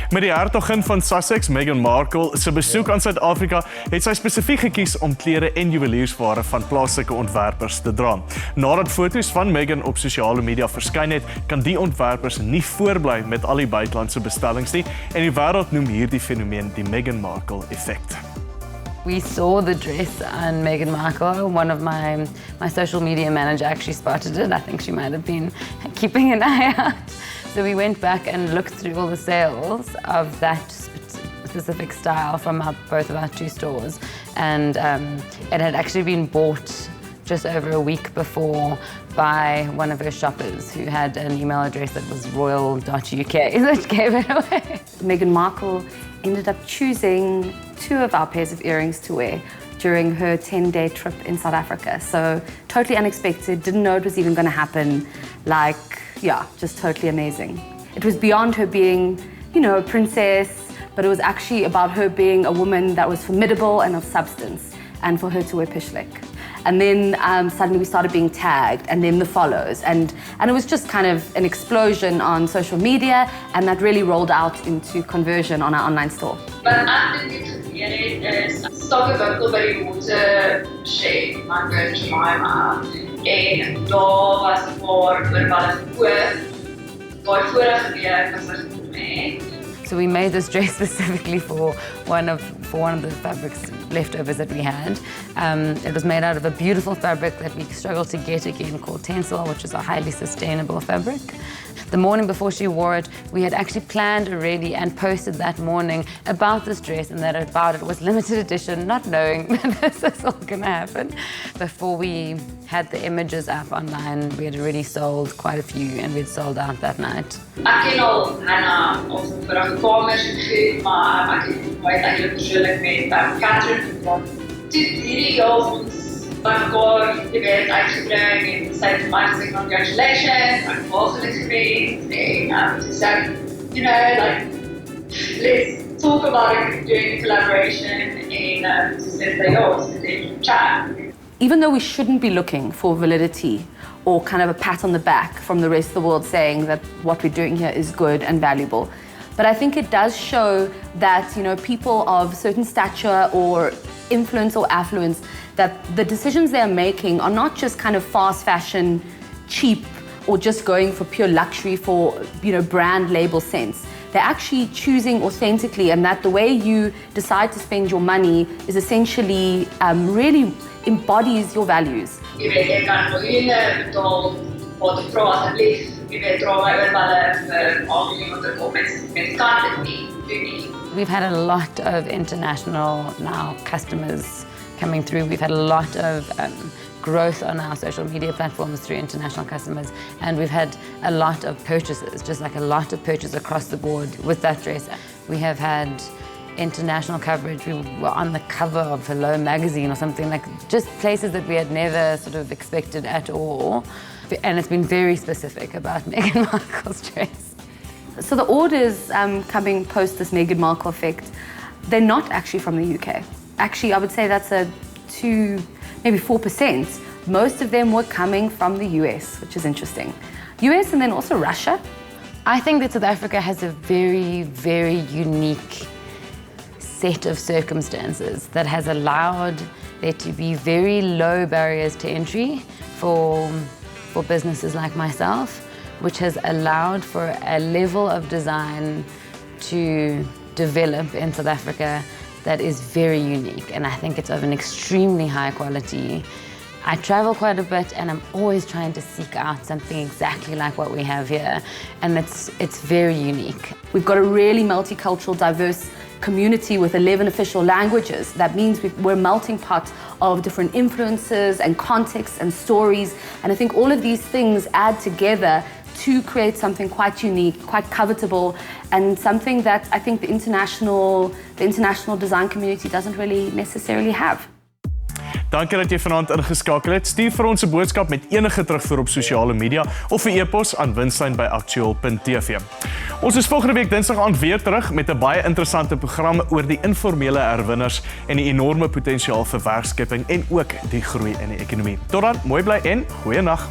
Met die hertogin van Sussex, Meghan Markle, se besoek aan Suid-Afrika, het sy spesifiek gekies om klere en juweliersware van plaaslike ontwerpers te dra. Nadat fotos van Meghan op sosiale media verskyn het, kan die ontwerpers nie voorbly met al die buitelandse bestellings nie, en die wêreld noem hierdie fenomeen die Meghan Markle effect. We saw the dress on Meghan Markle. One of my social media manager actually spotted it. I think she might have been keeping an eye out. So we went back and looked through all the sales of that specific style from both of our two stores. And it had actually been bought just over a week before by one of her shoppers who had an email address that was royal.uk, which gave it away. Meghan Markle ended up choosing 2 of our pairs of earrings to wear during her 10-day trip in South Africa. So totally unexpected, didn't know it was even going to happen. Like, yeah, just totally amazing. It was beyond her being, you know, a princess, but it was actually about her being a woman that was formidable and of substance, and for her to wear Pichulik. And then suddenly we started being tagged, and then the follows, and it was just kind of an explosion on social media, and that really rolled out into conversion on our online store. Wat ek dink gebeur het is stakke winkel by die water shade, Marco Jemima, en daar was 'n paar oorweldig koop. Daai vorige week was ek mee. So we made this dress specifically for one of the fabrics leftovers that we had. It was made out of a beautiful fabric that we struggled to get again called tencel, which is a highly sustainable fabric. The morning before she wore it, we had actually planned already and posted that morning about this dress and that about it was limited edition, not knowing that this is all going to happen. Before we had the images up online, we had already sold quite a few and we'd sold out that night. Ek ken al Hannah ons vorige kamers gegee, maar ek het baie eintlik persoonlik met Katherine-Mary hierdie jaar ons mekaar uitgebring en sy het my gesê congratulations, ek was gelukkig en she said, you know, like, let's talk about it, doing a collaboration and she said that yours is chat. Even though we shouldn't be looking for validity or kind of a pat on the back from the rest of the world saying that what we're doing here is good and valuable, but I think it does show that, you know, people of certain stature or influence or affluence, that the decisions they're making are not just kind of fast fashion, cheap, or just going for pure luxury for, you know, brand label sense. They're actually choosing authentically, and that the way you decide to spend your money is essentially really embodies your values. Jy weet, jy kan miljoene betaal wat ek vra asseblief, jy weet, dra my oorwelle vir al die wat ek op met kan dit nie, doen nie. We've had a lot of international now customers coming through. We've had a lot of growth on our social media platforms through international customers, and we've had a lot of purchases, just like a lot of purchases across the board with that dress. We have had international coverage. We were on the cover of Hello magazine or something, like just places that we had never sort of expected at all. And it's been very specific about Meghan Markle's dress. So the orders coming post this Meghan Markle effect, they're not actually from the UK. Actually, I would say that's a 2, maybe 4%. Most of them were coming from the US, which is interesting. US and then also Russia. I think that South Africa has a very, very unique set of circumstances that has allowed there to be very low barriers to entry for businesses like myself, which has allowed for a level of design to develop in South Africa that is very unique, and I think it's of an extremely high quality. I travel quite a bit and I'm always trying to seek out something exactly like what we have here, and it's very unique. We've got a really multicultural, diverse community with 11 official languages. That means we're a melting pot of different influences and contexts and stories, and I think all of these things add together to create something quite unique, quite covetable, and something that I think the international design community doesn't really necessarily have. Dankie dat jy vanaand ingeskakel het. Stuur vir ons 'n boodskap met enige terugvoer op sosiale media of 'n e-pos aan winslyn@actual.tv. Ons is volgende week Dinsdag aand weer terug met 'n baie interessante program oor die informele herwinners en die enorme potensiaal vir werkskepping en ook die groei in die ekonomie. Tot dan, mooi bly en goeie nag.